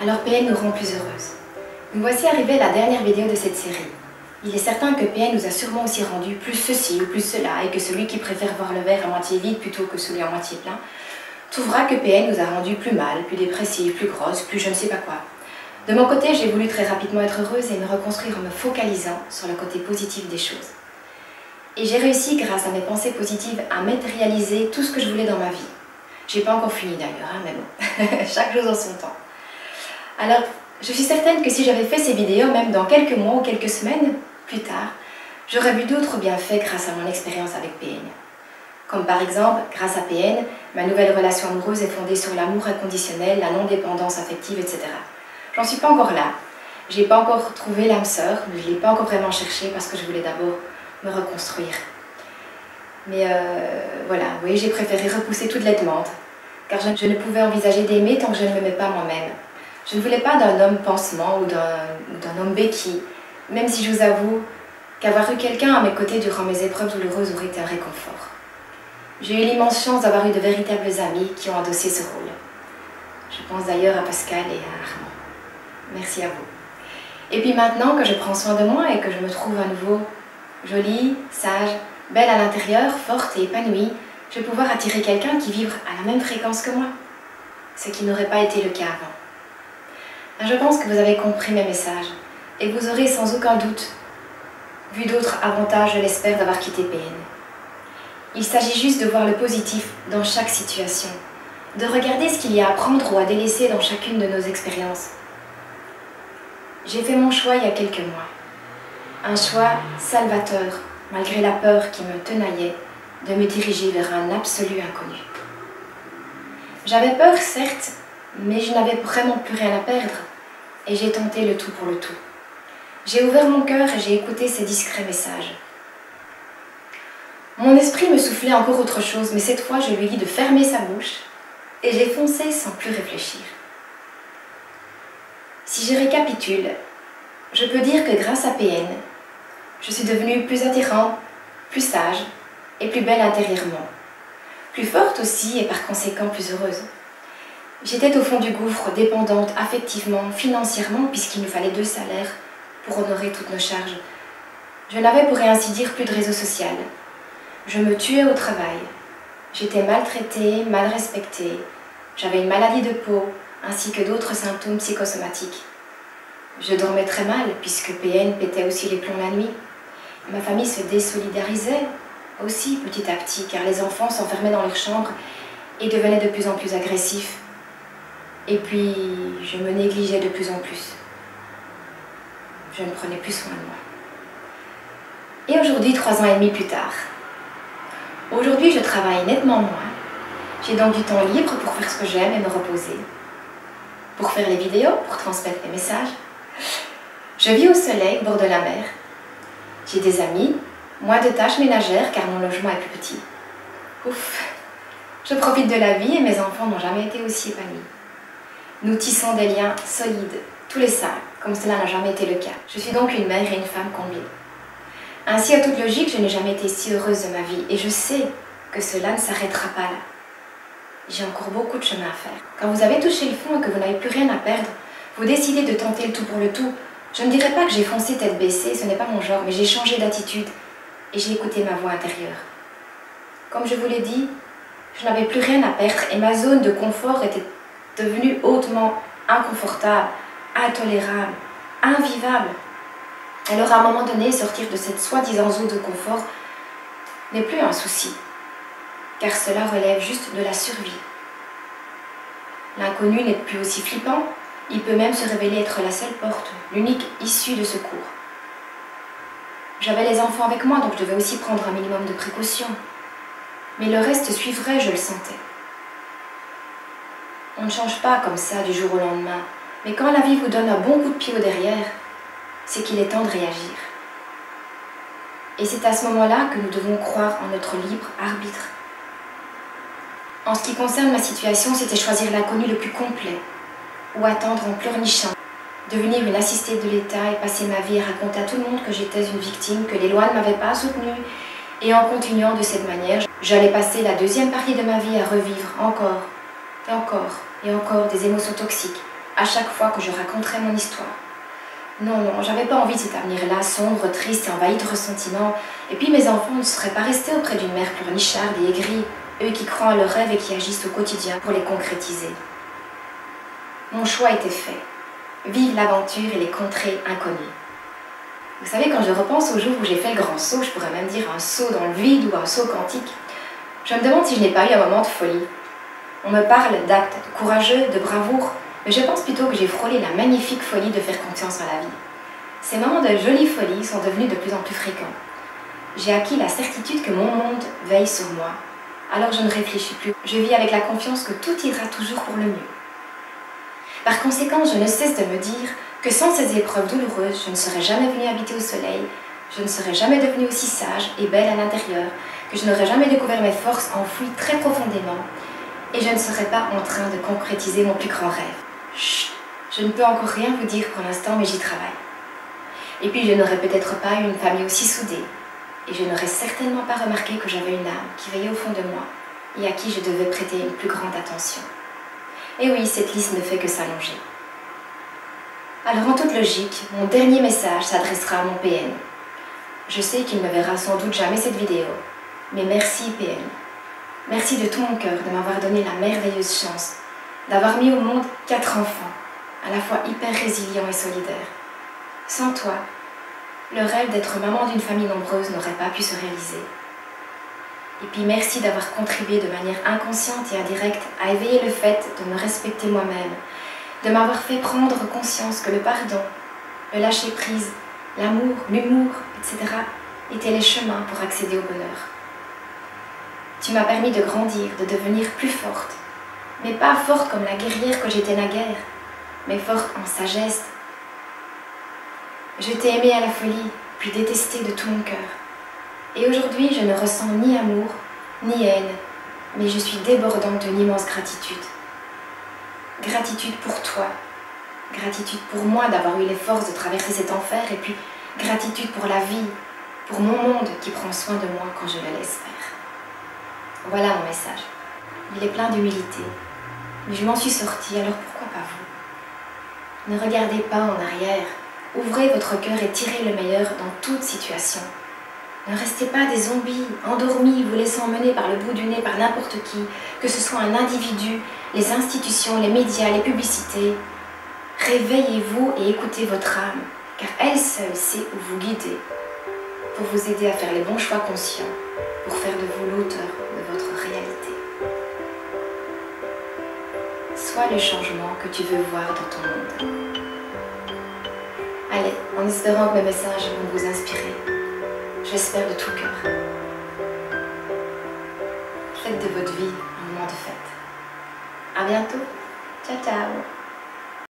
Alors PN nous rend plus heureuses. Nous voici arrivés à la dernière vidéo de cette série. Il est certain que PN nous a sûrement aussi rendu plus ceci ou plus cela et que celui qui préfère voir le verre à moitié vide plutôt que celui à moitié plein trouvera que PN nous a rendu plus mal, plus dépressifs, plus grosses, plus je ne sais pas quoi. De mon côté, j'ai voulu très rapidement être heureuse et me reconstruire en me focalisant sur le côté positif des choses. Et j'ai réussi, grâce à mes pensées positives, à matérialiser tout ce que je voulais dans ma vie. J'ai pas encore fini d'ailleurs, mais bon, chaque chose en son temps. Alors, je suis certaine que si j'avais fait ces vidéos, même dans quelques mois ou quelques semaines plus tard, j'aurais vu d'autres bienfaits grâce à mon expérience avec PN. Comme par exemple, grâce à PN, ma nouvelle relation amoureuse est fondée sur l'amour inconditionnel, la non-dépendance affective, etc. J'en suis pas encore là. J'ai pas encore trouvé l'âme sœur, mais je l'ai pas encore vraiment cherché parce que je voulais d'abord me reconstruire. Mais voilà, vous voyez, j'ai préféré repousser toute les demandes, car je ne pouvais envisager d'aimer tant que je ne m'aimais pas moi-même. Je ne voulais pas d'un homme pansement ou d'un homme béquille, même si je vous avoue qu'avoir eu quelqu'un à mes côtés durant mes épreuves douloureuses aurait été un réconfort. J'ai eu l'immense chance d'avoir eu de véritables amis qui ont endossé ce rôle. Je pense d'ailleurs à Pascal et à Armand. Merci à vous. Et puis maintenant que je prends soin de moi et que je me trouve à nouveau jolie, sage, belle à l'intérieur, forte et épanouie, je vais pouvoir attirer quelqu'un qui vibre à la même fréquence que moi, ce qui n'aurait pas été le cas avant. Je pense que vous avez compris mes messages et vous aurez sans aucun doute vu d'autres avantages, je l'espère, d'avoir quitté PN. Il s'agit juste de voir le positif dans chaque situation, de regarder ce qu'il y a à prendre ou à délaisser dans chacune de nos expériences. J'ai fait mon choix il y a quelques mois. Un choix salvateur, malgré la peur qui me tenaillait de me diriger vers un absolu inconnu. J'avais peur, certes, mais je n'avais vraiment plus rien à perdre et j'ai tenté le tout pour le tout. J'ai ouvert mon cœur et j'ai écouté ces discrets messages. Mon esprit me soufflait encore autre chose, mais cette fois je lui ai dit de fermer sa bouche et j'ai foncé sans plus réfléchir. Si je récapitule, je peux dire que grâce à PN, je suis devenue plus attirante, plus sage et plus belle intérieurement. Plus forte aussi et par conséquent plus heureuse. J'étais au fond du gouffre, dépendante affectivement, financièrement, puisqu'il nous fallait 2 salaires pour honorer toutes nos charges. Je n'avais pour ainsi dire plus de réseau social. Je me tuais au travail. J'étais maltraitée, mal respectée. J'avais une maladie de peau, ainsi que d'autres symptômes psychosomatiques. Je dormais très mal, puisque PN pétait aussi les plombs la nuit. Ma famille se désolidarisait aussi petit à petit, car les enfants s'enfermaient dans leur chambre et devenaient de plus en plus agressifs. Et puis, je me négligeais de plus en plus. Je ne prenais plus soin de moi. Et aujourd'hui, 3 ans et demi plus tard, aujourd'hui, je travaille nettement moins. J'ai donc du temps libre pour faire ce que j'aime et me reposer. Pour faire les vidéos, pour transmettre les messages. Je vis au soleil, au bord de la mer. J'ai des amis, moins de tâches ménagères car mon logement est plus petit. Ouf! Je profite de la vie et mes enfants n'ont jamais été aussi épanouis. Nous tissons des liens solides, tous les 5, comme cela n'a jamais été le cas. Je suis donc une mère et une femme combinée. Ainsi, à toute logique, je n'ai jamais été si heureuse de ma vie et je sais que cela ne s'arrêtera pas là. J'ai encore beaucoup de chemin à faire. Quand vous avez touché le fond et que vous n'avez plus rien à perdre, vous décidez de tenter le tout pour le tout. Je ne dirais pas que j'ai foncé tête baissée, ce n'est pas mon genre, mais j'ai changé d'attitude et j'ai écouté ma voix intérieure. Comme je vous l'ai dit, je n'avais plus rien à perdre et ma zone de confort était devenue hautement inconfortable, intolérable, invivable. Alors à un moment donné, sortir de cette soi-disant zone de confort n'est plus un souci, car cela relève juste de la survie. L'inconnu n'est plus aussi flippant, il peut même se révéler être la seule porte, l'unique issue de secours. J'avais les enfants avec moi, donc je devais aussi prendre un minimum de précautions. Mais le reste suivrait, je le sentais. On ne change pas comme ça du jour au lendemain, mais quand la vie vous donne un bon coup de pied au derrière, c'est qu'il est temps de réagir. Et c'est à ce moment-là que nous devons croire en notre libre arbitre. En ce qui concerne ma situation, c'était choisir l'inconnu le plus complet, ou attendre en pleurnichant, devenir une assistée de l'État et passer ma vie à raconter à tout le monde que j'étais une victime, que les lois ne m'avaient pas soutenue, et en continuant de cette manière, j'allais passer la 2e partie de ma vie à revivre encore et encore et encore des émotions toxiques, à chaque fois que je raconterais mon histoire. Non, non, j'avais pas envie de cet avenir-là, sombre, triste et envahi de ressentiment. Et puis mes enfants ne seraient pas restés auprès d'une mère pleurnicharde et aigrie, eux qui croient en leurs rêves et qui agissent au quotidien pour les concrétiser. Mon choix était fait. Vive l'aventure et les contrées inconnues. Vous savez, quand je repense au jour où j'ai fait le grand saut, je pourrais même dire un saut dans le vide ou un saut quantique, je me demande si je n'ai pas eu un moment de folie. On me parle d'actes courageux, de bravoure, mais je pense plutôt que j'ai frôlé la magnifique folie de faire confiance en la vie. Ces moments de jolie folie sont devenus de plus en plus fréquents. J'ai acquis la certitude que mon monde veille sur moi. Alors je ne réfléchis plus, je vis avec la confiance que tout ira toujours pour le mieux. Par conséquent, je ne cesse de me dire que sans ces épreuves douloureuses, je ne serais jamais venue habiter au soleil, je ne serais jamais devenue aussi sage et belle à l'intérieur, que je n'aurais jamais découvert mes forces enfouies très profondément, et je ne serais pas en train de concrétiser mon plus grand rêve. Chut, je ne peux encore rien vous dire pour l'instant, mais j'y travaille. Et puis je n'aurais peut-être pas eu une famille aussi soudée, et je n'aurais certainement pas remarqué que j'avais une âme qui veillait au fond de moi, et à qui je devais prêter une plus grande attention. Et oui, cette liste ne fait que s'allonger. Alors en toute logique, mon dernier message s'adressera à mon PN. Je sais qu'il ne verra sans doute jamais cette vidéo, mais merci PN. Merci de tout mon cœur de m'avoir donné la merveilleuse chance d'avoir mis au monde 4 enfants, à la fois hyper résilients et solidaires. Sans toi, le rêve d'être maman d'une famille nombreuse n'aurait pas pu se réaliser. Et puis merci d'avoir contribué de manière inconsciente et indirecte à éveiller le fait de me respecter moi-même, de m'avoir fait prendre conscience que le pardon, le lâcher-prise, l'amour, l'humour, etc. étaient les chemins pour accéder au bonheur. Tu m'as permis de grandir, de devenir plus forte, mais pas forte comme la guerrière que j'étais naguère, mais forte en sagesse. Je t'ai aimée à la folie, puis détestée de tout mon cœur. Et aujourd'hui, je ne ressens ni amour, ni haine, mais je suis débordante d'une immense gratitude. Gratitude pour toi, gratitude pour moi d'avoir eu les forces de traverser cet enfer, et puis gratitude pour la vie, pour mon monde qui prend soin de moi quand je le laisse faire. Voilà mon message. Il est plein d'humilité, mais je m'en suis sortie, alors pourquoi pas vous? Ne regardez pas en arrière, ouvrez votre cœur et tirez le meilleur dans toute situation. Ne restez pas des zombies, endormis, vous laissant mener par le bout du nez par n'importe qui, que ce soit un individu, les institutions, les médias, les publicités. Réveillez-vous et écoutez votre âme, car elle seule sait où vous guider, pour vous aider à faire les bons choix conscients, pour faire de vous l'auteur de votre réalité. Sois le changement que tu veux voir dans ton monde. Allez, en espérant que mes messages vont vous inspirer, j'espère de tout cœur. Faites de votre vie un moment de fête. À bientôt. Ciao, ciao.